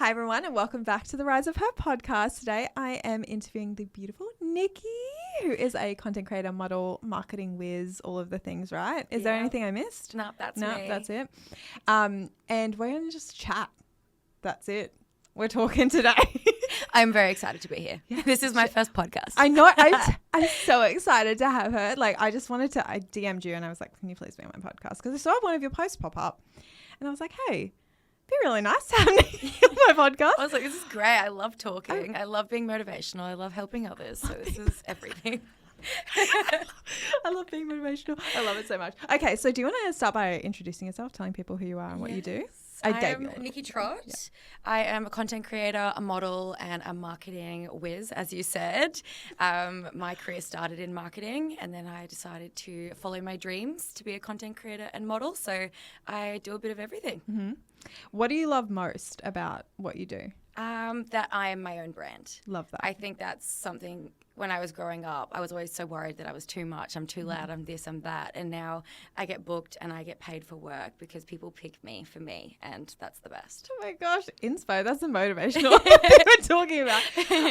Hi everyone and welcome back to the Rise of Her podcast. Today I am interviewing the beautiful Niki, who is a content creator, model, marketing whiz, all of the things, right? Is there anything I missed? No, that's it. And we're going to just chat. That's it. We're talking today. I'm very excited to be here. Yeah. This is my first podcast. I know. I'm so excited to have her. Like, I DM'd you and I was like, can you please be on my podcast? Because I saw one of your posts pop up and I was like, hey, be really nice to have Niki on my podcast. I was like, this is great. I love talking. I love being motivational. I love helping others. So this is everything. I love being motivational. I love it so much. Okay, so do you want to start by introducing yourself, telling people who you are and what you do? I'm Niki Trott. Yeah. I am a content creator, a model, and a marketing whiz, as you said. My career started in marketing, and then I decided to follow my dreams to be a content creator and model. So I do a bit of everything. Mm-hmm. What do you love most about what you do? That I am my own brand. Love that. I think that's something. When I was growing up, I was always so worried that I was too much, I'm too loud, I'm this, I'm that. And now I get booked and I get paid for work because people pick me for me, and that's the best. Oh my gosh, inspo. That's the motivational thing we're talking about.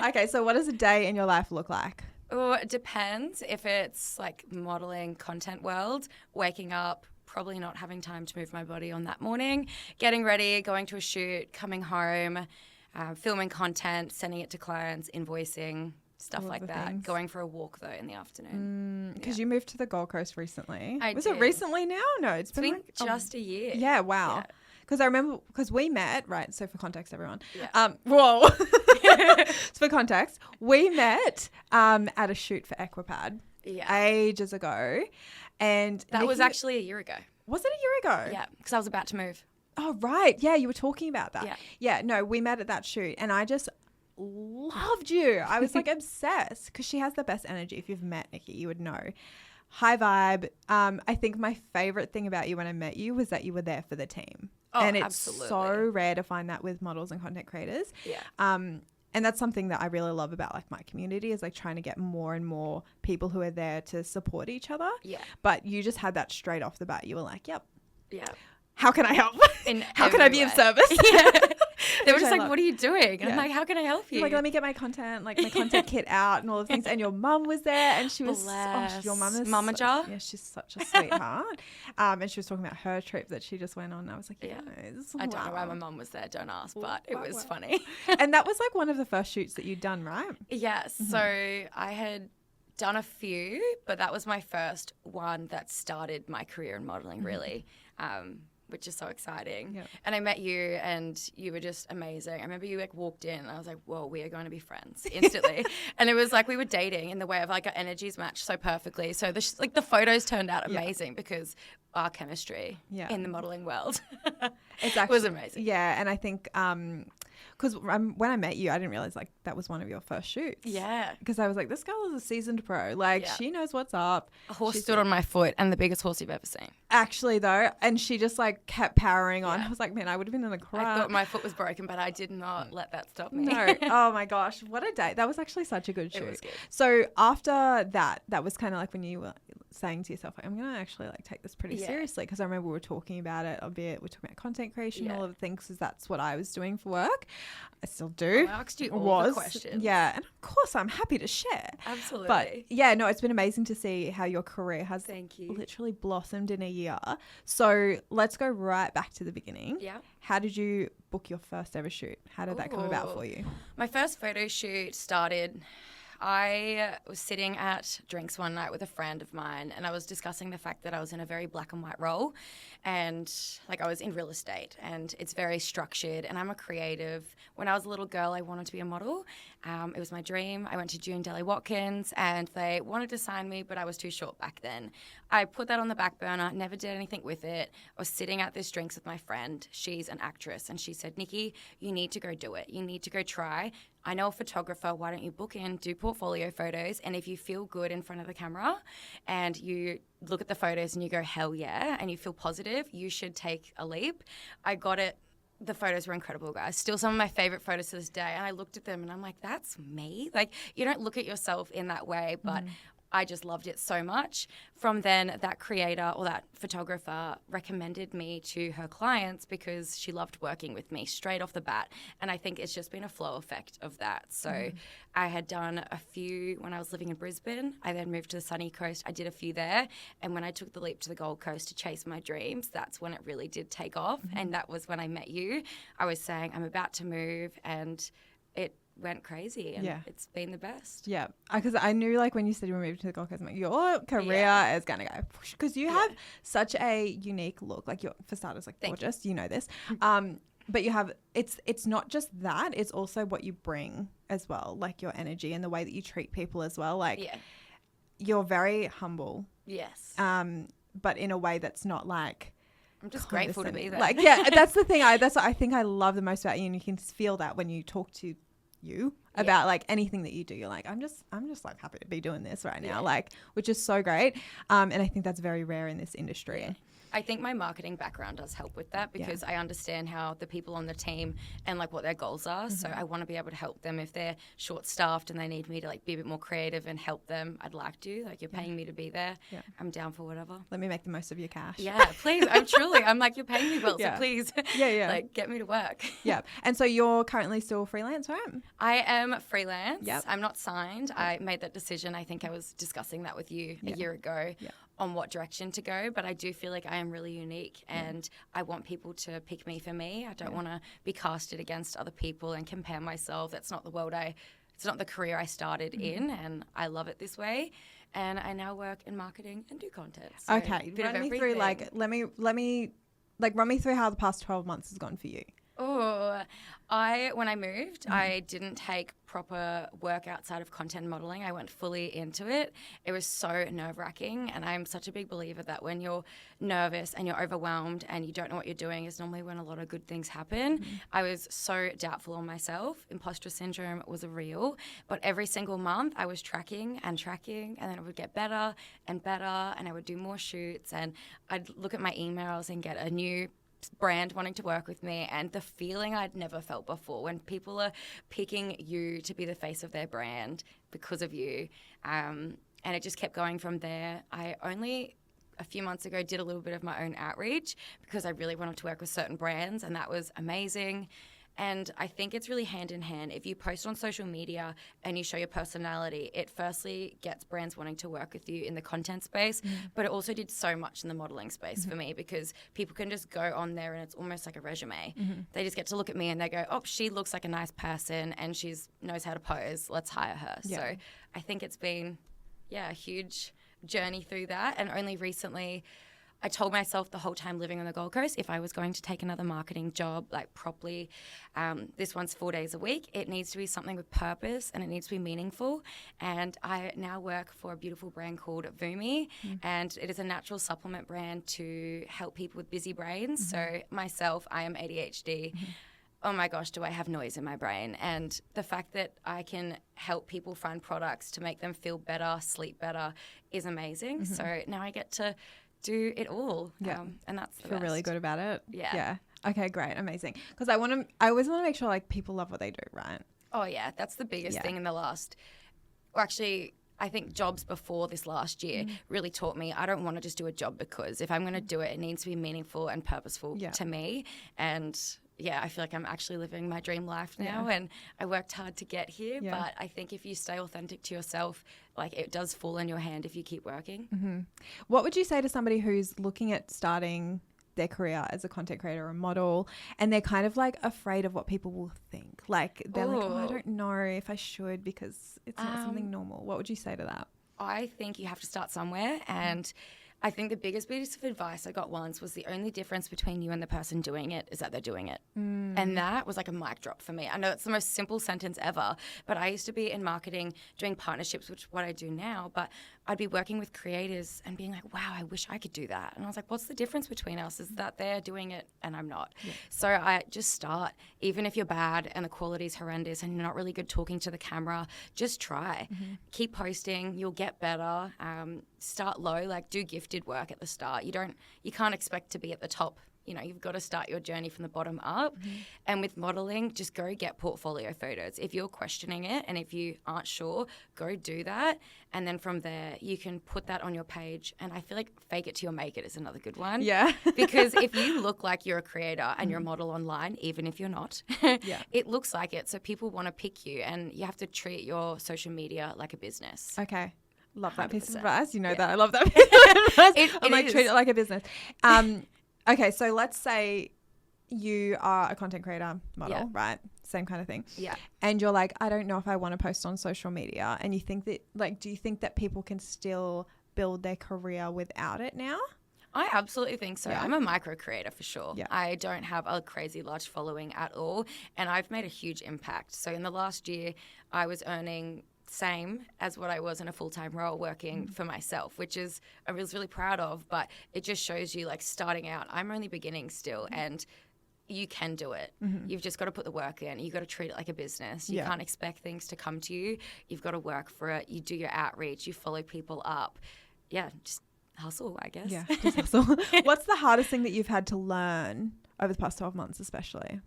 Okay, so what does a day in your life look like? Oh, it depends. If it's like modeling content world, waking up, probably not having time to move my body on that morning, getting ready, going to a shoot, coming home, filming content, sending it to clients, invoicing, stuff like that. Things. Going for a walk, though, in the afternoon. Because you moved to the Gold Coast recently. Was it recently now? No, it's been like, just a year. Yeah, wow. Because I remember, because we met, right, so for context, everyone. Yeah. Whoa. So for context, we met at a shoot for Equipad ages ago. And that was actually a year ago. Was it a year ago? Yeah, because I was about to move. Oh, right. Yeah, you were talking about that. Yeah, no, we met at that shoot and I just loved you. I was like obsessed because she has the best energy. If you've met Niki, you would know. High vibe. I think my favorite thing about you when I met you was that you were there for the team. Oh, and it's absolutely. so rare to find that with models and content creators. Yeah. And that's something that I really love about like my community is like trying to get more and more people who are there to support each other. Yeah. But you just had that straight off the bat. You were like, yep. Yeah. How can I help? How can I be of service? Yeah. They were just like, what are you doing? And I'm like, how can I help you? Like, let me get my content, like my content kit out and all the things. And your mum was there and she was, your mum is Mama Jar. Yeah, she's such a sweetheart. And she was talking about her trip that she just went on. And I was like, I don't know why my mum was there, don't ask, but it was funny. And that was like one of the first shoots that you'd done, right? Yes. Mm-hmm. So I had done a few, but that was my first one that started my career in modeling, really. Which is so exciting. Yep. And I met you and you were just amazing. I remember you like walked in and I was like, whoa, we are going to be friends instantly. And it was like we were dating in the way of like our energies matched so perfectly. So the photos turned out amazing because our chemistry in the modeling world was amazing. Yeah, and I think because when I met you, I didn't realize like that was one of your first shoots. Yeah. Because I was like, this girl is a seasoned pro. Like she knows what's up. A horse stood on my foot and the biggest horse you've ever seen. Actually though, and she just like kept powering on. I was like, man, I would have been in a crash. I thought my foot was broken, but I did not let that stop me. No. Oh my gosh, what a day. That was actually such a good shoot. It was good. So after that was kind of like when you were saying to yourself, like, I'm going to actually like take this pretty seriously, because I remember we were talking about it a bit. We're talking about content creation, all of the things, because that's what I was doing for work. I still do. I asked you all the questions. Yeah, and of course I'm happy to share. Absolutely. But yeah, no, it's been amazing to see how your career has Thank you. literally blossomed in a year. So let's go right back to the beginning. Yeah. How did you book your first ever shoot? How did that come about for you? My first photo shoot started... I was sitting at drinks one night with a friend of mine and I was discussing the fact that I was in a very black and white role, and like I was in real estate and it's very structured and I'm a creative. When I was a little girl, I wanted to be a model. It was my dream. I went to June Deli Watkins and they wanted to sign me, but I was too short back then. I put that on the back burner, never did anything with it. I was sitting at this drinks with my friend. She's an actress and she said, Niki, you need to go do it. You need to go try. I know a photographer, why don't you book in, do portfolio photos, and if you feel good in front of the camera and you look at the photos and you go, hell yeah, and you feel positive, you should take a leap. I got it. The photos were incredible, guys. Still some of my favorite photos to this day. And I looked at them and I'm like, that's me. Like, you don't look at yourself in that way, but I just loved it so much. From then, that creator or that photographer recommended me to her clients because she loved working with me straight off the bat. And I think it's just been a flow effect of that. So I had done a few when I was living in Brisbane. I then moved to the sunny coast. I did a few there. And when I took the leap to the Gold Coast to chase my dreams, that's when it really did take off. And that was when I met you. I was saying, I'm about to move, and it went crazy, and it's been the best. Yeah, because I knew, like, when you said you were moving to the Gold Coast, I'm like, your career is gonna go, because you have such a unique look. Like, your for starters, like, gorgeous. You know this, but you have it's not just that; it's also what you bring as well, like your energy and the way that you treat people as well. Like, you're very humble. Yes. But in a way that's not like. I'm just grateful to be there. Like, yeah, that's the thing. That's what I think I love the most about you, and you can feel that when you talk to you about like anything that you do. You're like, I'm just like happy to be doing this right now, like, which is so great. And I think that's very rare in this industry. I think my marketing background does help with that because I understand how the people on the team and like what their goals are. So I want to be able to help them if they're short staffed and they need me to like be a bit more creative and help them. I'd like to, like, you're paying me to be there. I'm down for whatever. Let me make the most of your cash. Yeah, please. I'm like, you're paying me well, so please. Like, get me to work. And so you're currently still freelance, right? I am freelance. I'm not signed. I made that decision. I think I was discussing that with you a year ago. On what direction to go, but I do feel like I am really unique and I want people to pick me for me. I don't want to be casted against other people and compare myself. That's not the world it's not the career I started in, and I love it this way. And I now work in marketing and do content. So okay, run me through, like, let me like run me through how the past 12 months has gone for you. Oh, when I moved, I didn't take proper work outside of content modeling. I went fully into it. It was so nerve-wracking, and I'm such a big believer that when you're nervous and you're overwhelmed and you don't know what you're doing is normally when a lot of good things happen. I was so doubtful on myself. Imposter syndrome was real, but every single month I was tracking, and then it would get better and better, and I would do more shoots, and I'd look at my emails and get a new brand wanting to work with me, and the feeling I'd never felt before when people are picking you to be the face of their brand because of you, and it just kept going from there. I only a few months ago did a little bit of my own outreach because I really wanted to work with certain brands, and that was amazing. And I think it's really hand in hand. If you post on social media and you show your personality, it firstly gets brands wanting to work with you in the content space, but it also did so much in the modeling space for me because people can just go on there and it's almost like a resume. They just get to look at me and they go, oh, she looks like a nice person and she knows how to pose. Let's hire her. So I think it's been, a huge journey through that. And only recently I told myself the whole time living on the Gold Coast, if I was going to take another marketing job, like properly, this one's 4 days a week, it needs to be something with purpose and it needs to be meaningful. And I now work for a beautiful brand called Vumi, and it is a natural supplement brand to help people with busy brains. So myself, I am ADHD. Oh my gosh, do I have noise in my brain? And the fact that I can help people find products to make them feel better, sleep better is amazing. So now I get to do it all. And that's the feel best. really good about it. Yeah. Okay, great, amazing. Because I always want to make sure like people love what they do, right? Oh yeah, that's the biggest thing in the last. Well, actually, I think jobs before this last year really taught me I don't want to just do a job because if I'm going to do it, it needs to be meaningful and purposeful to me. And I feel like I'm actually living my dream life now, and I worked hard to get here. But I think if you stay authentic to yourself, like it does fall in your hand if you keep working. What would you say to somebody who's looking at starting their career as a content creator or model, and they're kind of like afraid of what people will think? Like they're like, oh, I don't know if I should because it's not something normal. What would you say to that? I think you have to start somewhere, and I think the biggest piece of advice I got once was the only difference between you and the person doing it is that they're doing it. And that was like a mic drop for me. I know it's the most simple sentence ever, but I used to be in marketing doing partnerships, which is what I do now, but I'd be working with creators and being like, wow, I wish I could do that. And I was like, what's the difference between us is that they're doing it and I'm not. So I just start, even if you're bad and the quality's horrendous and you're not really good talking to the camera, just try. Keep posting, you'll get better. Start low, like do gifted work at the start. You can't expect to be at the top you've got to start your journey from the bottom up. And with modeling, just go get portfolio photos. If you're questioning it and if you aren't sure, go do that. And then from there, you can put that on your page. And I feel like fake it till you make it is another good one. Yeah. Because if you look like you're a creator and you're a model online, even if you're not, it looks like it. So people want to pick you, and you have to treat your social media like a business. Okay. Love that piece of 100%. advice. You know that I love that piece of advice. I'm like, is. treat it like a business. Okay, so let's say you are a content creator model, right? Same kind of thing. Yeah. And you're like, I don't know if I want to post on social media. And you think that, like, do you think that people can still build their career without it now? I absolutely think so. Yeah. I'm a micro creator for sure. Yeah. I don't have a crazy large following at all, and I've made a huge impact. So in the last year, I was earning same as what I was in a full-time role working for myself, which is I was really proud of, but it just shows you, like, starting out, I'm only beginning still, and you can do it. You've just got to put the work in. You've got to treat it like a business. You can't expect things to come to you. You've got to work for it. You do your outreach. You follow people up. Yeah, just hustle, I guess. Yeah, just hustle. What's the hardest thing that you've had to learn over the past 12 months especially?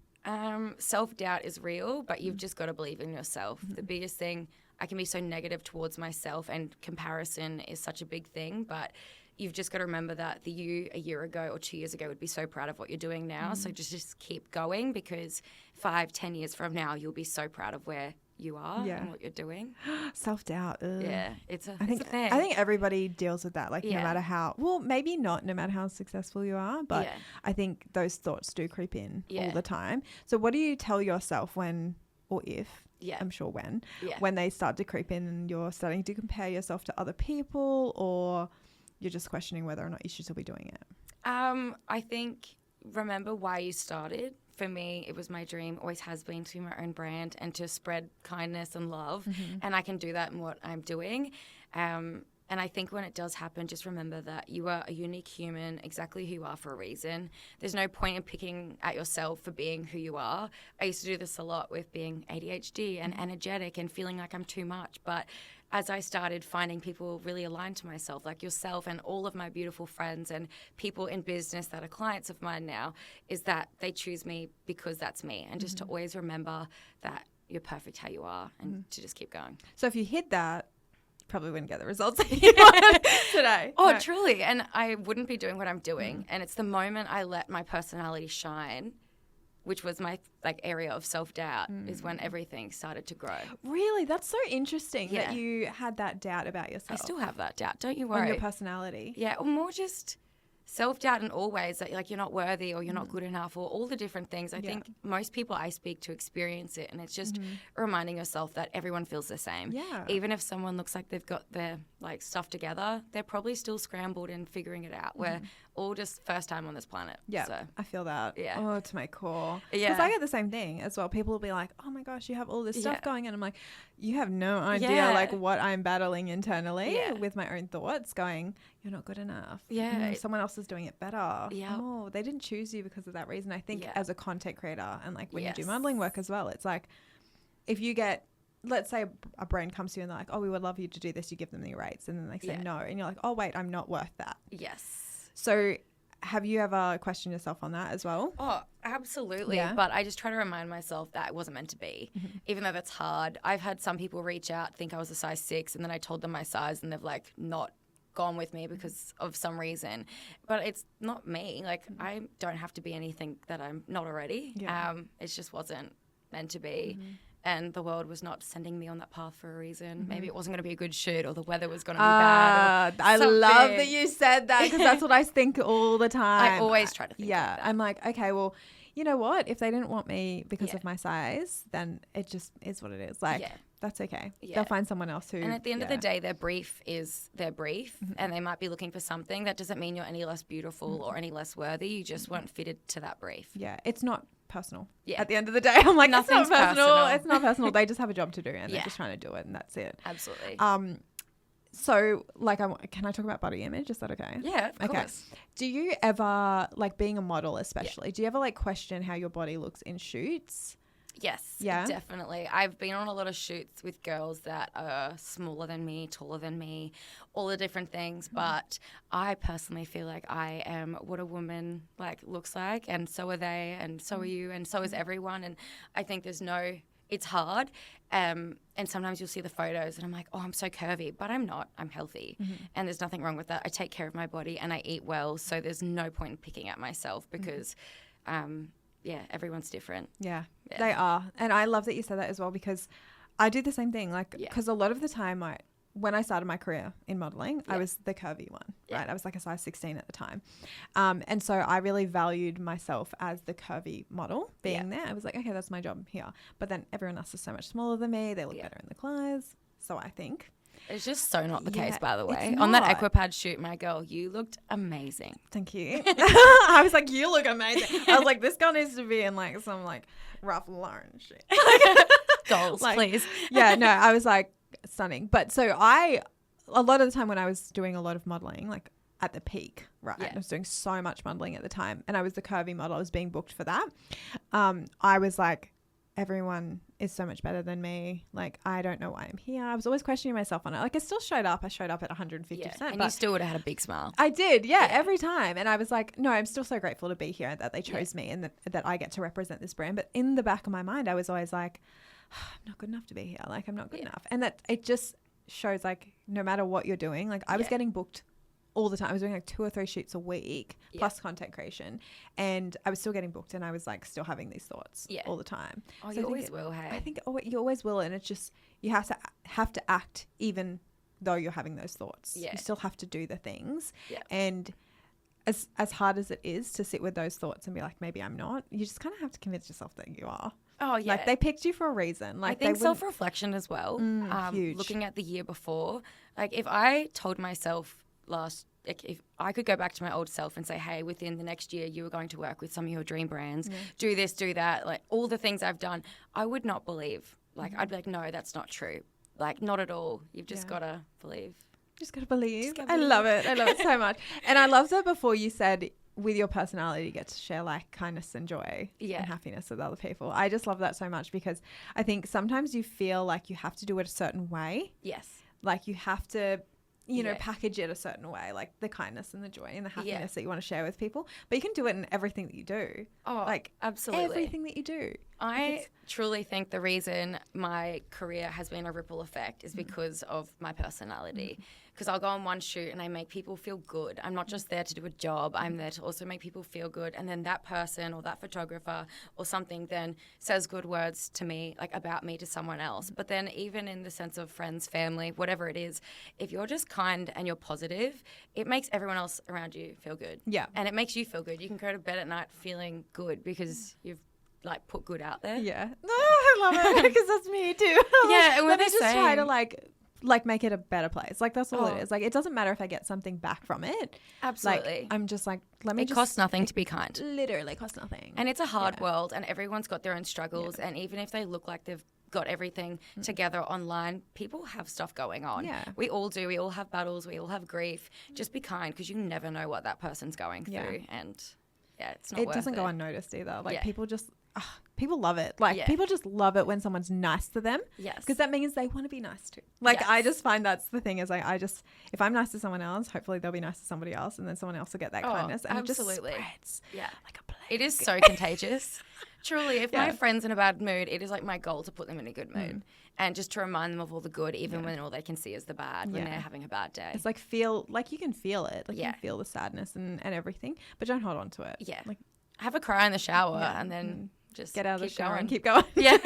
Self-doubt is real, but you've just got to believe in yourself. The biggest thing, I can be so negative towards myself, and comparison is such a big thing, but you've just got to remember that the you a year ago or 2 years ago would be so proud of what you're doing now. So just keep going, because 5-10 years from now, you'll be so proud of where you are and what you're doing. Self-doubt. Yeah, it's a thing. thing. I think everybody deals with that, like no matter how, well, maybe not no matter how successful you are, but I think those thoughts do creep in all the time. So what do you tell yourself when, or if, I'm sure when they start to creep in and you're starting to compare yourself to other people, or you're just questioning whether or not you should still be doing it? I think remember why you started. For me, it was my dream, always has been, to be my own brand and to spread kindness and love. And I can do that in what I'm doing. And I think when it does happen, just remember that you are a unique human, exactly who you are for a reason. There's no point in picking at yourself for being who you are. I used to do this a lot with being ADHD and energetic and feeling like I'm too much. But as I started finding people really aligned to myself, like yourself and all of my beautiful friends and people in business that are clients of mine now, is that they choose me because that's me. And just to always remember that you're perfect how you are, and to just keep going. So if you hid that, you probably wouldn't get the results that you wanted today. Oh, No. truly. And I wouldn't be doing what I'm doing. And it's the moment I let my personality shine, which was my area of self-doubt, is when everything started to grow. Really? That's so interesting that you had that doubt about yourself. I still have that doubt. Don't you worry. On your personality. Yeah, or more just self-doubt in all ways, that like you're not worthy or you're not good enough, or all the different things. I think most people I speak to experience it, and it's just reminding yourself that everyone feels the same. Yeah. Even if someone looks like they've got their stuff together, they're probably still scrambled and figuring it out. We're all just first time on this planet. Yeah, so. I feel that. Yeah. Oh, to my core. Yeah. Because I get the same thing as well. People will be like, oh my gosh, you have all this stuff going on. I'm like, you have no idea Yeah. what I'm battling internally Yeah. with my own thoughts going, you're not good enough. Yeah. Someone else is doing it better. Yeah. Oh, they didn't choose you because of that reason. I think Yeah. as a content creator, and like when you do Yes. modeling work as well, it's like if you get, let's say a brand comes to you and they're like, oh, we would love you to do this. You give them the rates, and then they say no. And you're like, oh, wait, I'm not worth that. Yes. So have you ever questioned yourself on that as well? Oh, absolutely. Yeah. But I just try to remind myself that it wasn't meant to be, even though that's hard. I've had some people reach out, think I was a size 6, and then I told them my size, and they've not gone with me because of some reason. But it's not me. I don't have to be anything that I'm not already. Yeah. It just wasn't meant to be. And the world was not sending me on that path for a reason. Maybe it wasn't going to be a good shoot, or the weather was going to be bad. I love that you said that, because that's what I think all the time. I always try to think yeah, like that. I'm like, okay, well, you know what? If they didn't want me because of my size, then it just is what it is. That's okay. Yeah. They'll find someone else who. And at the end of the day, their brief is their brief, and they might be looking for something. That doesn't mean you're any less beautiful or any less worthy. You just weren't fitted to that brief. Yeah, it's not personal. Yeah. At the end of the day, I'm like, Nothing's it's not personal. personal. It's not personal. They just have a job to do, and they're just trying to do it, and that's it. Absolutely. So, can I talk about body image? Is that okay? Yeah, of course. Do you ever, being a model especially, do you ever question how your body looks in shoots? Yes, Yeah? definitely. I've been on a lot of shoots with girls that are smaller than me, taller than me, all the different things. But I personally feel like I am what a woman like looks like, and so are they, and so are you, and so is everyone. And I think it's hard. And sometimes you'll see the photos and I'm like, oh, I'm so curvy, but I'm not. I'm healthy. And there's nothing wrong with that. I take care of my body and I eat well. So there's no point in picking at myself because everyone's different. Yeah, they are. And I love that you said that as well, because I do the same thing. Like, Yeah. because a lot of the time when I started my career in modeling, I was the curvy one, right? I was like a size 16 at the time. And so I really valued myself as the curvy model being there. I was like, okay, that's my job here. But then everyone else is so much smaller than me. They look better in the clothes. So I think. It's just so not the case, Yeah, by the way. it's On that not. Aquapad shoot, my girl, you looked amazing. Thank you. I was like, you look amazing. I was like, this girl needs to be in like some like Ralph Lauren shit. Goals, Like, please. Yeah, no, I was like stunning. But so a lot of the time when I was doing a lot of modeling, like at the peak, right? Yeah. I was doing so much modeling at the time and I was the curvy model. I was being booked for that. I was like, everyone is so much better than me. Like, I don't know why I'm here. I was always questioning myself on it. Like, I still showed up. I showed up at 150%. And you still would have had a big smile. I did, every time. And I was like, no, I'm still so grateful to be here and that they chose me and that I get to represent this brand. But in the back of my mind, I was always like, I'm not good enough to be here. Like, I'm not good enough. And that it just shows, like, no matter what you're doing, like, I was getting booked all the time. I was doing like 2 or 3 shoots a week plus content creation, and I was still getting booked and I was like still having these thoughts all the time. Oh, So you always will, hey? I think you always will, and it's just you have to act even though you're having those thoughts. You still have to do the things, and as hard as it is to sit with those thoughts and be like, maybe I'm not, you just kind of have to convince yourself that you are. Oh, yeah. Like, they picked you for a reason. Like, I think self-reflection as well. Huge. Looking at the year before, like if I told myself if I could go back to my old self and say, hey, within the next year, you were going to work with some of your dream brands, do this, do that, like all the things I've done, I would not believe. Like, I'd be like, no, that's not true. Like, not at all. You've just got to believe. Just got to believe. Just gotta I believe. love it. I love it so much. And I love that before you said with your personality, you get to share like kindness and joy and happiness with other people. I just love that so much because I think sometimes you feel like you have to do it a certain way. Yes. Like you have to, package it a certain way, like the kindness and the joy and the happiness that you want to share with people. But you can do it in everything that you do. Oh, like absolutely. everything that you do. I truly think the reason my career has been a ripple effect is because of my personality. Because I'll go on one shoot and I make people feel good. I'm not just there to do a job. I'm there to also make people feel good. And then that person or that photographer or something then says good words to me, like about me to someone else. But then even in the sense of friends, family, whatever it is, if you're just kind and you're positive, it makes everyone else around you feel good. Yeah. And it makes you feel good. You can go to bed at night feeling good because you've like put good out there. Yeah. No, I love it because that's me too. Yeah, and let me we're the just try to same. like make it a better place. Like that's all it is. Like it doesn't matter if I get something back from it. Absolutely. Like, I'm just like, let me It costs nothing to be kind. Literally costs nothing. And it's a hard world and everyone's got their own struggles. And even if they look like they've got everything together online, people have stuff going on. Yeah. We all do. We all have battles. We all have grief. Just be kind because you never know what that person's going through. And it's not it worth doesn't it. go unnoticed either. Like Yeah. people just people love it. Like people just love it when someone's nice to them. Yes. Because that means they want to be nice too. Like Yes. I just find that's the thing is like if I'm nice to someone else, hopefully they'll be nice to somebody else and then someone else will get that kindness. And absolutely. it just spreads like a plague. It is so contagious. Truly, if my friend's in a bad mood, it is like my goal to put them in a good mood and just to remind them of all the good, even when all they can see is the bad, when they're having a bad day. It's like you can feel it. Like you can feel the sadness and everything, but don't hold on to it. Yeah. Like have a cry in the shower and then just get out of the keep shower going. and keep going. Yeah.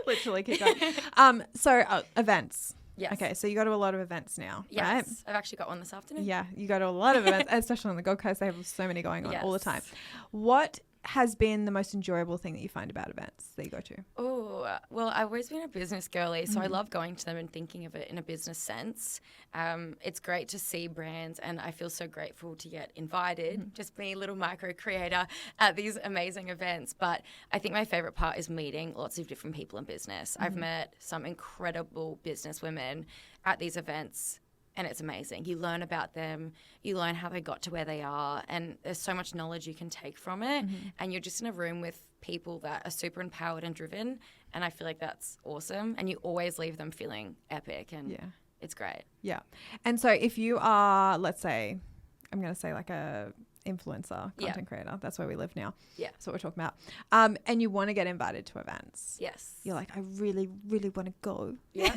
Literally keep going. So events. Yes. Okay, so you go to a lot of events now, Yes. right? I've actually got one this afternoon. Yeah, you go to a lot of events, especially on the Gold Coast. They have so many going on all the time. Yes. What has been the most enjoyable thing that you find about events that you go to? Oh, well, I've always been a business girly, so I love going to them and thinking of it in a business sense. It's great to see brands, and I feel so grateful to get invited, just being a little micro creator at these amazing events. But I think my favorite part is meeting lots of different people in business. I've met some incredible business women at these events, and it's amazing. You learn about them, you learn how they got to where they are, and there's so much knowledge you can take from it. And you're just in a room with people that are super empowered and driven, and I feel like that's awesome. And you always leave them feeling epic, and it's great. Yeah. And so if you are, let's say, I'm going to say like a influencer, content creator, that's where we live now. Yeah. That's what we're talking about. And you want to get invited to events. Yes. You're like, I really, really want to go. Yeah.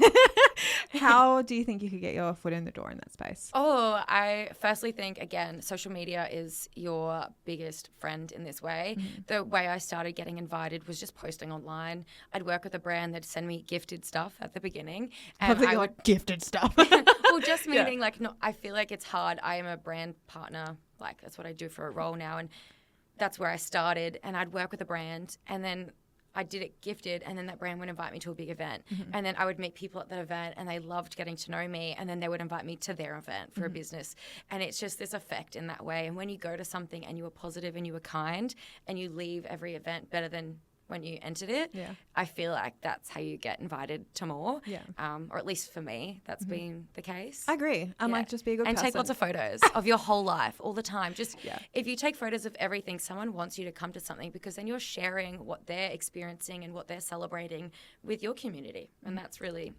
How do you think you could get your foot in the door in that space? Oh, I firstly think, again, social media is your biggest friend in this way. The way I started getting invited was just posting online. I'd work with a brand that'd send me gifted stuff at the beginning. And I would gifted stuff. Well, just meaning like, no, I feel like it's hard. I am a brand partner. Like that's what I do for a role now. And that's where I started. And I'd work with a brand, and then I did it gifted, and then that brand would invite me to a big event. And then I would meet people at that event, and they loved getting to know me, and then they would invite me to their event for a business. And it's just this effect in that way. And when you go to something and you were positive and you were kind, and you leave every event better than when you entered it, I feel like that's how you get invited to more. Or at least for me, that's been the case. I agree. I'm like, just be a good person. And take lots of photos of your whole life all the time. Just if you take photos of everything, someone wants you to come to something, because then you're sharing what they're experiencing and what they're celebrating with your community. And that's really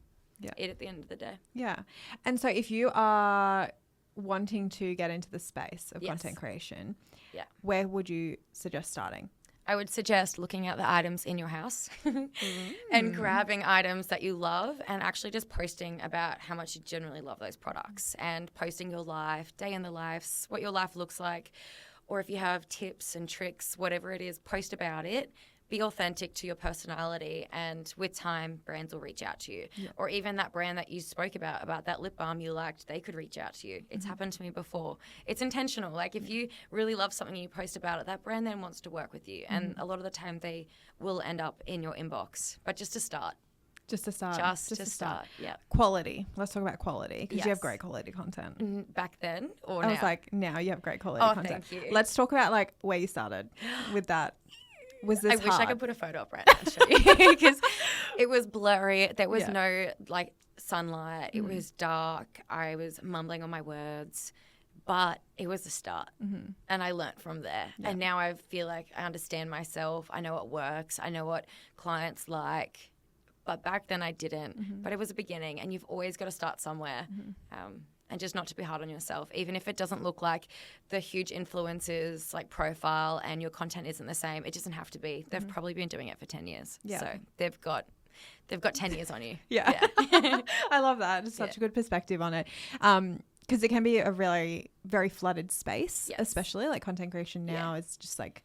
it at the end of the day. Yeah. And so if you are wanting to get into the space of content creation, where would you suggest starting? I would suggest looking at the items in your house and grabbing items that you love, and actually just posting about how much you generally love those products, and posting your life, day in the life, what your life looks like, or if you have tips and tricks, whatever it is, post about it. Be authentic to your personality, and with time, brands will reach out to you. Or even that brand that you spoke about that lip balm you liked, they could reach out to you. It's happened to me before. It's intentional. Like if you really love something and you post about it, that brand then wants to work with you. And a lot of the time they will end up in your inbox. But just to start. Just to start. Just to start. Yeah. Quality. Let's talk about quality, because you have great quality content. Back then or I now? was like, now you have great quality content. Thank you. Let's talk about like where you started with that. Was this I wish hard? I could put a photo up right now and show you, because it was blurry. There was no like sunlight. It was dark. I was mumbling on my words, but it was the start, and I learnt from there. And now I feel like I understand myself. I know what works. I know what clients like. But back then I didn't. But it was a beginning, and you've always got to start somewhere. And just not to be hard on yourself, even if it doesn't look like the huge influencers like profile and your content isn't the same. It doesn't have to be. They've probably been doing it for 10 years. So they've got 10 years on you. I love that. It's such a good perspective on it. Because it can be a really very flooded space, especially like content creation now is just like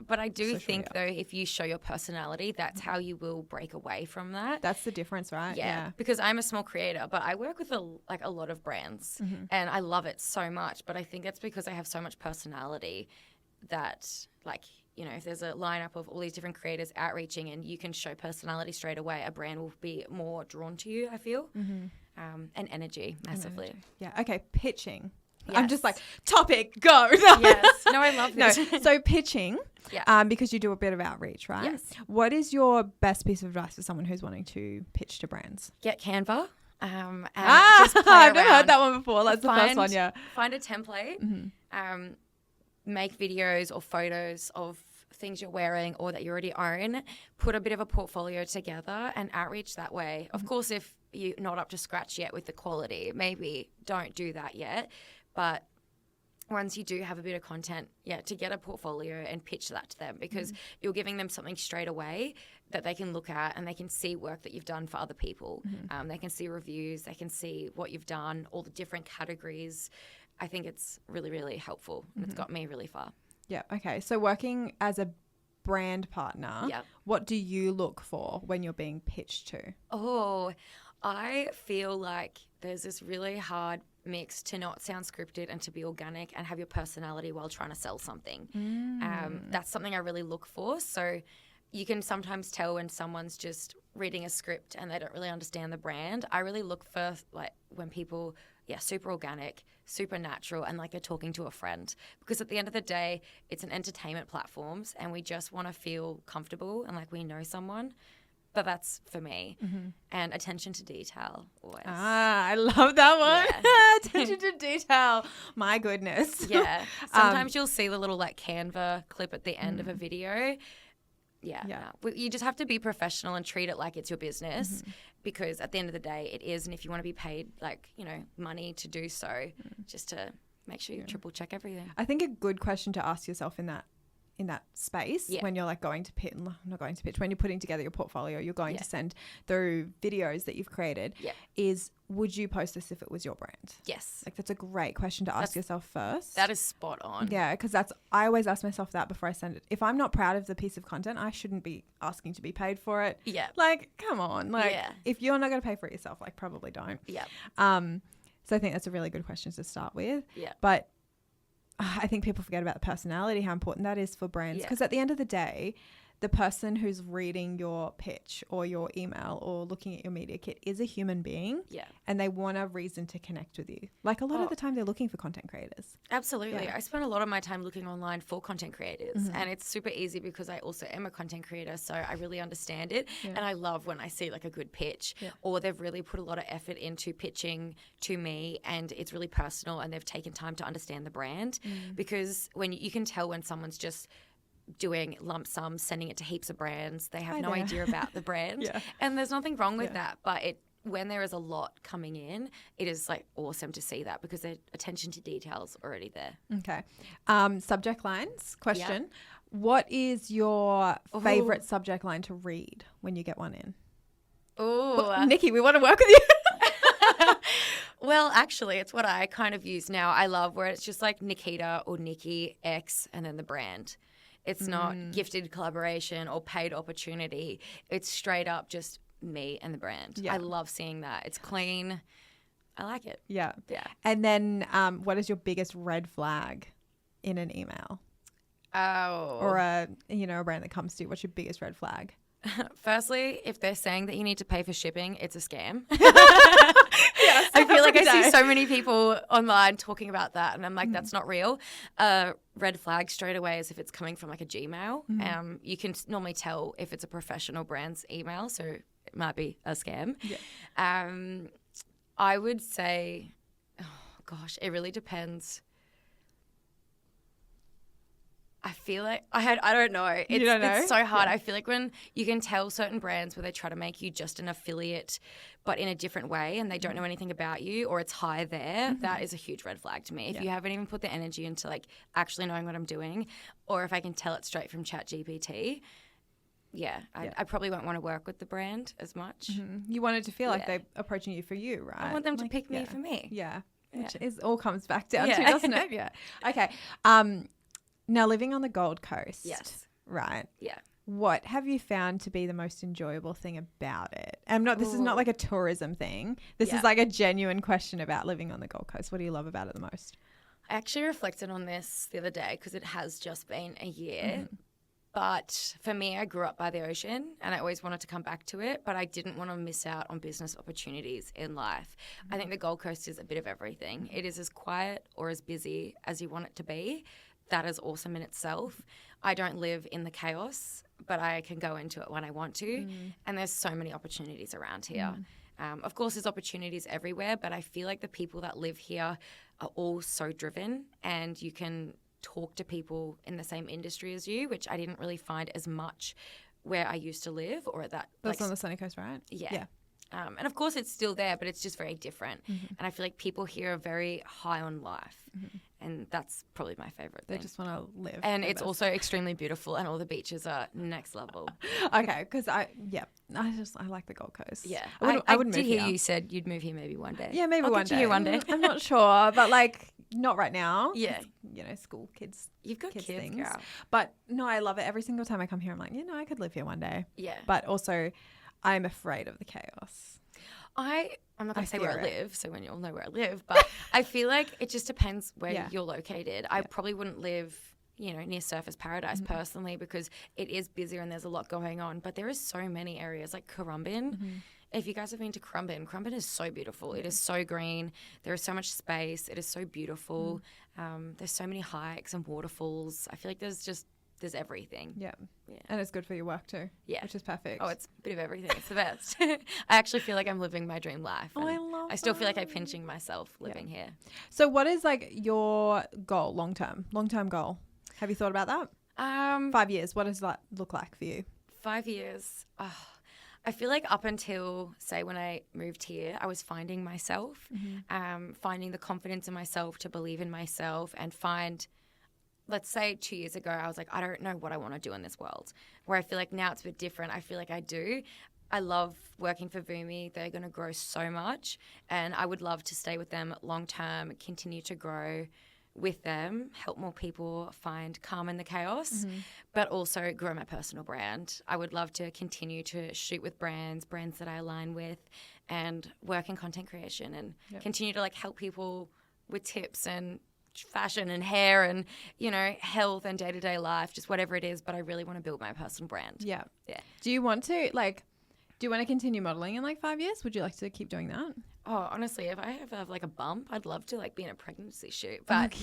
But I do think, though, if you show your personality, that's how you will break away from that. That's the difference, right? Yeah. Because I'm a small creator, but I work with a lot of brands, and I love it so much. But I think it's because I have so much personality that, like, you know, if there's a lineup of all these different creators outreaching and you can show personality straight away, a brand will be more drawn to you, I feel. And energy, massively. Yeah. Okay. Pitching. Yes. I'm just like, topic, go. Yes. No, I love this. No. So pitching, because you do a bit of outreach, right? Yes. What is your best piece of advice for someone who's wanting to pitch to brands? Get Canva. And just play I've never around. heard that one before. That's the first one, yeah. Find a template. Make videos or photos of things you're wearing or that you already own. Put a bit of a portfolio together and outreach that way. Of course, if you're not up to scratch yet with the quality, maybe don't do that yet. But once you do have a bit of content, to get a portfolio and pitch that to them, because you're giving them something straight away that they can look at and they can see work that you've done for other people. They can see reviews, they can see what you've done, all the different categories. I think it's really, really helpful. And it's got me really far. Yeah. Okay. So working as a brand partner, what do you look for when you're being pitched to? Oh, I feel like there's this really hard mix to not sound scripted and to be organic and have your personality while trying to sell something. That's something I really look for. So you can sometimes tell when someone's just reading a script and they don't really understand the brand. I really look for like when people, super organic, super natural, and like they're talking to a friend. Because at the end of the day, it's an entertainment platforms and we just want to feel comfortable and like we know someone. But that's for me. And attention to detail always. I love that one. Yeah. Attention to detail. My goodness. Yeah. Sometimes you'll see the little like Canva clip at the end of a video. Yeah. Yeah. No. You just have to be professional and treat it like it's your business because at the end of the day it is. And if you want to be paid like, money to do so, just to make sure you triple check everything. I think a good question to ask yourself in that space when you're like going to pitch, not going to pitch, when you're putting together your portfolio, you're going to send through videos that you've created is, would you post this if it was your brand? Yes. Like that's a great question to ask yourself first. That is spot on. Yeah, because I always ask myself that before I send it. If I'm not proud of the piece of content, I shouldn't be asking to be paid for it. Yeah. Like, come on. Like, if you're not going to pay for it yourself, like probably don't. Yeah. So I think that's a really good question to start with. Yeah. But I think people forget about the personality, how important that is for brands. Because at the end of the day, the person who's reading your pitch or your email or looking at your media kit is a human being. Yeah. And they want a reason to connect with you. Like a lot of the time they're looking for content creators. Absolutely. Yeah. I spend a lot of my time looking online for content creators and it's super easy because I also am a content creator, so I really understand it. And I love when I see like a good pitch or they've really put a lot of effort into pitching to me and it's really personal and they've taken time to understand the brand because when you can tell when someone's just doing lump sums, sending it to heaps of brands, they have no idea about the brand. And there's nothing wrong with that, but when there is a lot coming in, it is like awesome to see that because their attention to detail's already there. Okay. Subject lines question. What is your favorite subject line to read when you get one in? Oh, Nikki, we want to work with you. Well, actually, it's what I kind of use now. I love where it's just like Nikita or Nikki X and then the brand. It's not gifted collaboration or paid opportunity. It's straight up just me and the brand. I love seeing that. It's clean. I like it. Yeah. Yeah. And then what is your biggest red flag in an email? Oh. Or a brand that comes to you? What's your biggest red flag? Firstly, if they're saying that you need to pay for shipping, it's a scam. Yes, I feel like I see so many people online talking about that, and I'm like, that's not real. Red flag straight away is if it's coming from like a Gmail. You can normally tell if it's a professional brand's email, so it might be a scam. Yeah. I would say, it really depends. I feel like I don't know. It's so hard. I feel like when you can tell certain brands where they try to make you just an affiliate but in a different way and they don't know anything about you or it's high there, that is a huge red flag to me. If you haven't even put the energy into like actually knowing what I'm doing or if I can tell it straight from ChatGPT, I probably won't want to work with the brand as much. You want it to feel like they're approaching you for you, right? I want them to pick me for me. Yeah. Which all comes back down to, doesn't it? Yeah. Okay. Now, living on the Gold Coast. Yes. Right. Yeah. What have you found to be the most enjoyable thing about it? This is not like a tourism thing. This is like a genuine question about living on the Gold Coast. What do you love about it the most? I actually reflected on this the other day because it has just been a year. But for me, I grew up by the ocean and I always wanted to come back to it, but I didn't want to miss out on business opportunities in life. I think the Gold Coast is a bit of everything. It is as quiet or as busy as you want it to be. That is awesome in itself. I don't live in the chaos, but I can go into it when I want to. And there's so many opportunities around here. Of course, there's opportunities everywhere, but I feel like the people that live here are all so driven and you can talk to people in the same industry as you, which I didn't really find as much where I used to live or at that. That's on the sunny coast, right? Yeah. And of course, it's still there, but it's just very different. And I feel like people here are very high on life. And that's probably my favorite thing. They just want to live. And it's also extremely beautiful and all the beaches are next level. Okay, because I like the Gold Coast. Yeah. I wouldn't did move hear here. you said you'd move here maybe one day. Yeah, maybe I'll one get day. you here one day. I'm not sure, but like not right now. Yeah. School kids. You've got kids, things. girl. But no, I love it. Every single time I come here, I'm like, I could live here one day. Yeah. But also, I'm afraid of the chaos. I'm not going to say where I live, so when you'll know where I live, but I feel like it just depends where you're located. I probably wouldn't live, near Surfers Paradise personally because it is busier and there's a lot going on, but there is so many areas like Currumbin. If you guys have been to Currumbin is so beautiful. It is so green. There is so much space. It is so beautiful. There's so many hikes and waterfalls. I feel like there's there's everything. Yeah. Yeah. And it's good for your work too. Yeah. Which is perfect. Oh, it's a bit of everything. It's the best. I actually feel like I'm living my dream life. Oh, I love I still feel like I'm that. pinching myself living here. So what is like your goal long-term goal? Have you thought about that? 5 years. What does that look like for you? 5 years. Oh, I feel like up until, say, when I moved here, I was finding myself, finding the confidence in myself to believe in myself and find, let's say 2 years ago, I was like, I don't know what I want to do in this world. Where I feel like now it's a bit different. I feel like I do. I love working for Vumi. They're going to grow so much. And I would love to stay with them long term, continue to grow with them, help more people find calm in the chaos, but also grow my personal brand. I would love to continue to shoot with brands that I align with, and work in content creation and continue to like help people with tips and fashion and hair and, you know, health and day-to-day life, just whatever it is. But I really want to build my personal brand. Yeah. Yeah. Do you want to continue modeling in like 5 years? Would you like to keep doing that? Oh, honestly, if I ever have like a bump, I'd love to like be in a pregnancy shoot. But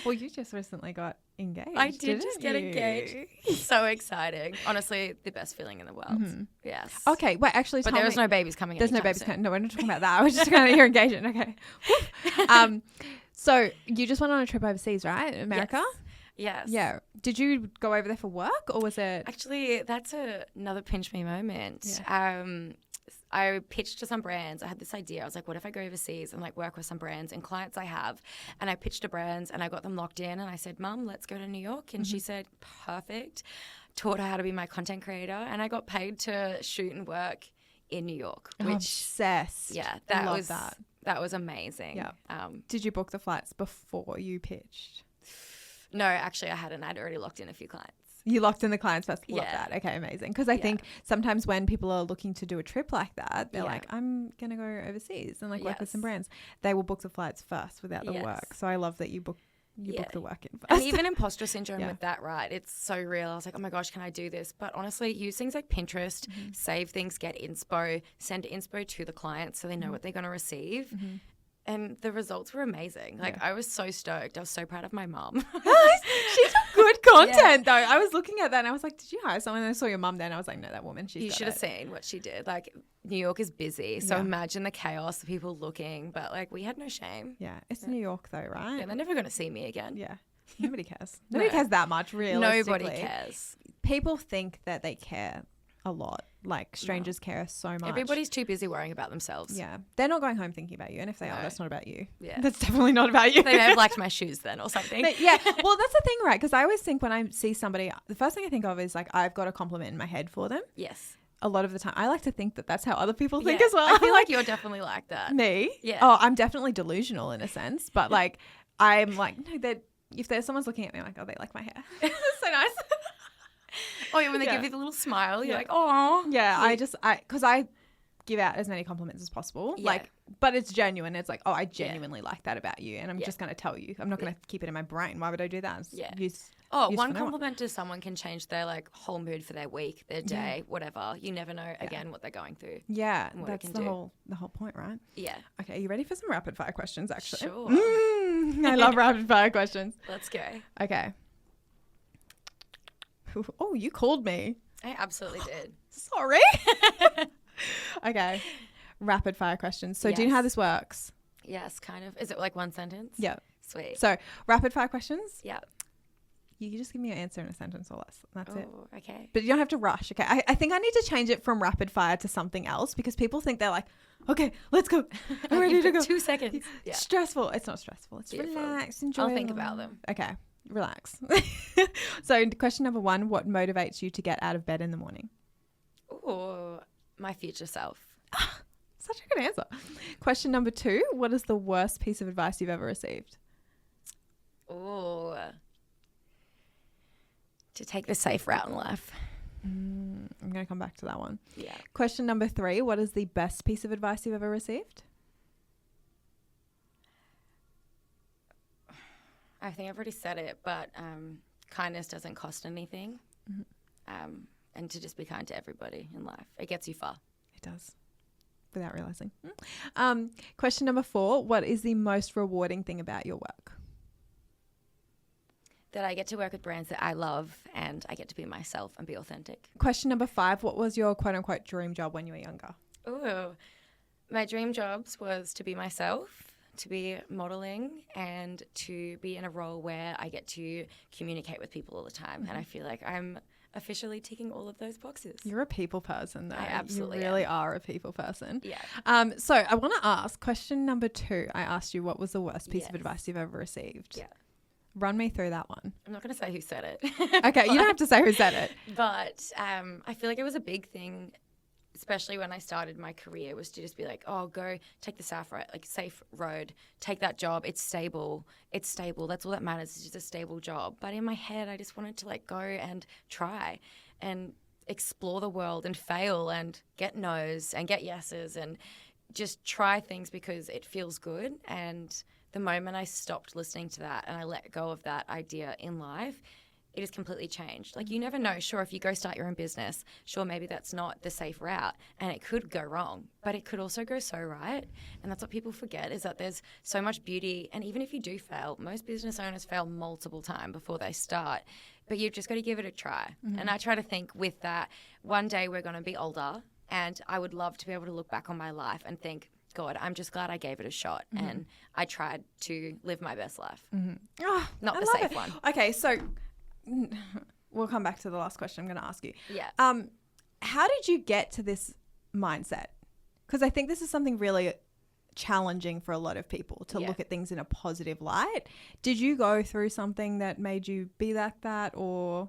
Well, you just recently got engaged. I did didn't just get you? engaged. So exciting. Honestly, the best feeling in the world. Yes. Okay, wait, actually, But tell there's me- no babies coming. There's no anytime babies soon. coming. No, we're not talking about that. I was just going to your engagement. Okay. So you just went on a trip overseas, right? America? Yes. Yeah. Did you go over there for work or was it? Actually, that's another pinch me moment. I pitched to some brands. I had this idea. I was like, what if I go overseas and like work with some brands and clients I have? And I pitched to brands and I got them locked in. And I said, Mum, let's go to New York. And she said, perfect. Taught her how to be my content creator. And I got paid to shoot and work in New York. Which, obsessed. yeah, Love that. That was amazing. Yeah. Did you book the flights before you pitched? No, actually, I hadn't. I'd already locked in a few clients. You locked in the clients first. Love Yeah. that. Okay, amazing. Because I think sometimes when people are looking to do a trip like that, they're like, I'm going to go overseas and like work with some brands. They will book the flights first without the work. So I love that you book the work in first. And even imposter syndrome with that, right? It's so real. I was like, oh my gosh, can I do this? But honestly, use things like Pinterest, save things, get inspo, send inspo to the clients so they know what they're going to receive. And the results were amazing. Like, I was so stoked. I was so proud of my mum. She's good content though. I was looking at that and I was like, did you hire someone? And I saw your mum there and I was like, no, that woman, You should have seen what she did. Like, New York is busy. So imagine the chaos, the people looking. But like, we had no shame. Yeah, it's New York though, right? Yeah, they're never going to see me again. Yeah. Nobody cares. Nobody cares that much, realistically. Nobody cares. People think that they care a lot. Like strangers care so much. Everybody's too busy worrying about themselves. Yeah. They're not going home thinking about you. And if they are, that's not about you. Yeah. That's definitely not about you. They may have liked my shoes then or something. But yeah. Well, that's the thing, right? Because I always think when I see somebody, the first thing I think of is like, I've got a compliment in my head for them. Yes. A lot of the time. I like to think that that's how other people think Yeah. as well. I feel like you're definitely like that. Me? Yeah. Oh, I'm definitely delusional in a sense. But like, I'm like, no, if there's someone's looking at me, I'm like, oh, they like my hair. That's so nice. Oh, yeah, when they give you the little smile, you're like, oh. Yeah, because I give out as many compliments as possible. Yeah. Like, but it's genuine. It's like, oh, I genuinely like that about you. And I'm just going to tell you. I'm not going to keep it in my brain. Why would I do that? It's One compliment to someone can change their like whole mood for their week, their day, whatever. You never know, again, what they're going through. Yeah, and what that's it can the whole point, right? Yeah. Okay, are you ready for some rapid fire questions, actually? Sure. I love rapid fire questions. Let's go. Okay. Oh, you called me. I absolutely did. Sorry. Okay. Rapid fire questions. So do you know how this works? Yes, kind of. Is it like one sentence? Yeah. Sweet. So rapid fire questions. Yeah. You can just give me your answer in a sentence or less. That's it. Okay. But you don't have to rush. Okay. I think I need to change it from rapid fire to something else because people think they're like, okay, let's go. I'm ready to go. 2 seconds. Yeah. Stressful. It's not stressful. It's Beautiful. relaxed. Enjoy. I'll think about them. Okay. Relax. So question number 1, what motivates you to get out of bed in the morning? Oh, my future self. Such a good answer. Question number 2, what is the worst piece of advice you've ever received? Oh, to take the safe route in life. I'm going to come back to that one. Yeah. Question number 3, what is the best piece of advice you've ever received? I think I've already said it, but kindness doesn't cost anything. And to just be kind to everybody in life. It gets you far. It does. Without realizing. Question number 4, what is the most rewarding thing about your work? that I get to work with brands that I love and I get to be myself and be authentic. Question number 5, what was your quote unquote dream job when you were younger? Ooh, my dream jobs was to be myself, to be modeling, and to be in a role where I get to communicate with people all the time. And I feel like I'm officially ticking all of those boxes. You're a people person, though. I absolutely You really are a people person. Yeah. So I want to ask, question number 2, I asked you what was the worst piece of Yes. advice you've ever received? Yeah. Run me through that one. I'm not going to say who said it. Okay, you don't have to say who said it. But I feel like it was a big thing, especially when I started my career, was to just be like, oh, go take the safe road, take that job. It's stable. It's stable. That's all that matters. It's just a stable job. But in my head, I just wanted to like go and try and explore the world and fail and get no's and get yeses and just try things because it feels good. And the moment I stopped listening to that and I let go of that idea in life, it has completely changed. Like, you never know. Sure, if you go start your own business, sure, maybe that's not the safe route and it could go wrong, but it could also go so right. And that's what people forget, is that there's so much beauty. And even if you do fail, most business owners fail multiple times before they start, but you've just got to give it a try. And I try to think with that, one day we're going to be older and I would love to be able to look back on my life and think, God, I'm just glad I gave it a shot and I tried to live my best life. Oh, Not I the love safe it. one. Okay, so we'll come back to the last question I'm going to ask you. Yeah. How did you get to this mindset? Because I think this is something really challenging for a lot of people to look at things in a positive light. Did you go through something that made you be like that, or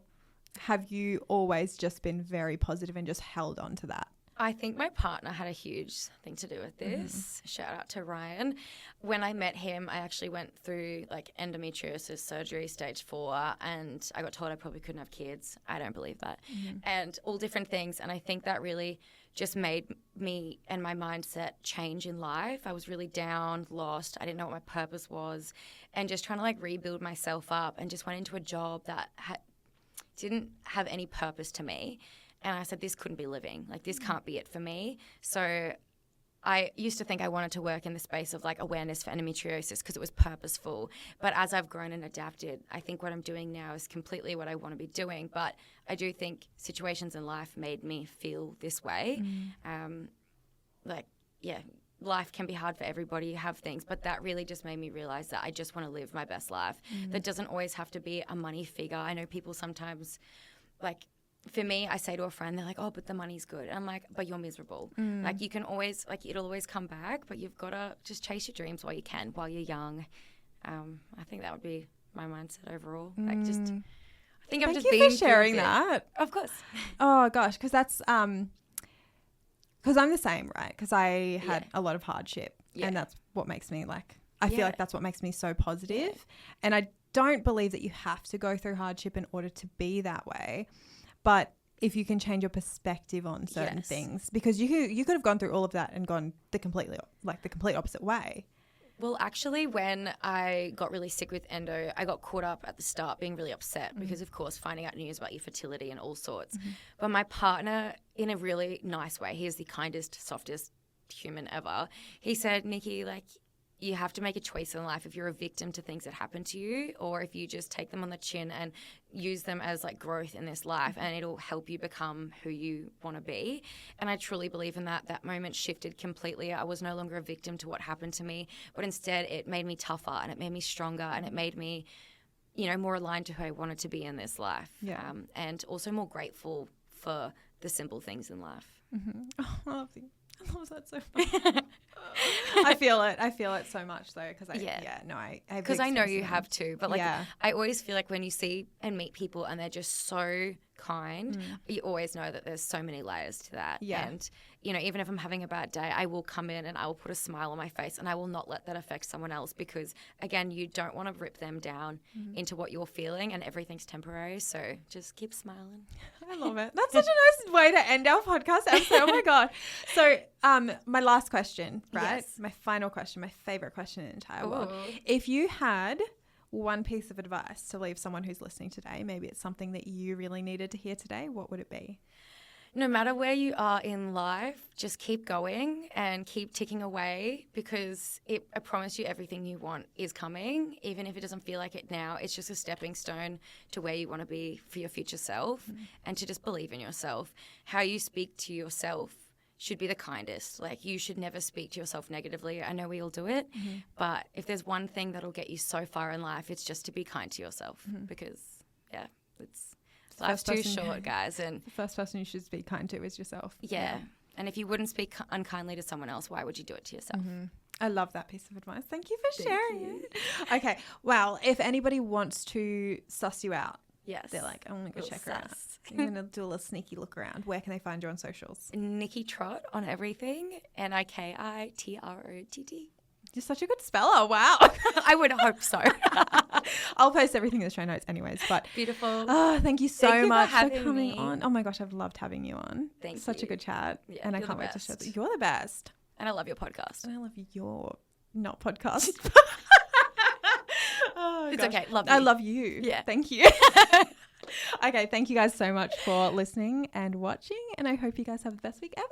have you always just been very positive and just held on to that? I think my partner had a huge thing to do with this. Shout out to Ryan. When I met him, I actually went through like endometriosis surgery, stage 4, and I got told I probably couldn't have kids. I don't believe that. And all different things. And I think that really just made me and my mindset change in life. I was really down, lost. I didn't know what my purpose was, and just trying to like rebuild myself up, and just went into a job that didn't have any purpose to me. And I said, this couldn't be living. Like, this can't be it for me. So I used to think I wanted to work in the space of like awareness for endometriosis because it was purposeful. But as I've grown and adapted, I think what I'm doing now is completely what I want to be doing. But I do think situations in life made me feel this way. Life can be hard for everybody. You have things, but that really just made me realize that I just want to live my best life. That doesn't always have to be a money figure. I know people sometimes, like, for me, I say to a friend, they're like, oh, but the money's good. And I'm like, but you're miserable. Like, you can always, like, it'll always come back, but you've got to just chase your dreams while you can, while you're young. I think that would be my mindset overall. Like, just, I think I've just been Thank you for sharing that. Of course. Oh gosh, because that's because I'm the same, right? Because I had a lot of hardship, and that's what makes me like. I feel like that's what makes me so positive, and I don't believe that you have to go through hardship in order to be that way. But if you can change your perspective on certain things, because you could have gone through all of that and gone the complete opposite way. Well, actually, when I got really sick with endo, I got caught up at the start being really upset because, of course, finding out news about your fertility and all sorts. But my partner, in a really nice way, he is the kindest, softest human ever. He said, Niki, like, you have to make a choice in life if you're a victim to things that happen to you, or if you just take them on the chin and use them as like growth in this life, and it'll help you become who you want to be. And I truly believe in that. That moment shifted completely. I was no longer a victim to what happened to me, but instead it made me tougher, and it made me stronger, and it made me, you know, more aligned to who I wanted to be in this life. And also more grateful for the simple things in life. Oh, I love you. I love that so much. I feel it so much though, because I know you have too, but like I always feel like when you see and meet people and they're just so kind, you always know that there's so many layers to that. And you know, even if I'm having a bad day, I will come in and I will put a smile on my face, and I will not let that affect someone else, because again, you don't want to rip them down into what you're feeling, and everything's temporary. So just keep smiling. I love it. That's such a nice way to end our podcast episode. Oh my God. So my last question, right? Yes. My final question, my favorite question in the entire world. If you had one piece of advice to leave someone who's listening today, maybe it's something that you really needed to hear today, what would it be? no matter where you are in life, just keep going and keep ticking away, because I promise you everything you want is coming. Even if it doesn't feel like it now, it's just a stepping stone to where you want to be for your future self, and to just believe in yourself. How you speak to yourself should be the kindest. Like, you should never speak to yourself negatively. I know we all do it, but if there's one thing that'll get you so far in life, it's just to be kind to yourself, because, yeah, life's too short, guys. And the first person you should be kind to is yourself. Yeah. And if you wouldn't speak unkindly to someone else, why would you do it to yourself? I love that piece of advice. Thank you for sharing it. Okay. Well, if anybody wants to suss you out, yes, they're like, I want to go check her out. I'm going to do a little sneaky look around. Where can they find you on socials? Niki Trott on everything. NIKITROTT. You're such a good speller. Wow. I would hope so. I'll post everything in the show notes anyways. But beautiful. Oh, thank you so much for coming me on. Oh my gosh, I've loved having you on. Thank you. Such a good chat. Yeah, and I can't wait to share that. You're the best. And I love your podcast. And I love your not podcast. Oh, it's gosh. okay. Love you. I love you. Yeah. Thank you. Okay, thank you guys so much for listening and watching. And I hope you guys have the best week ever.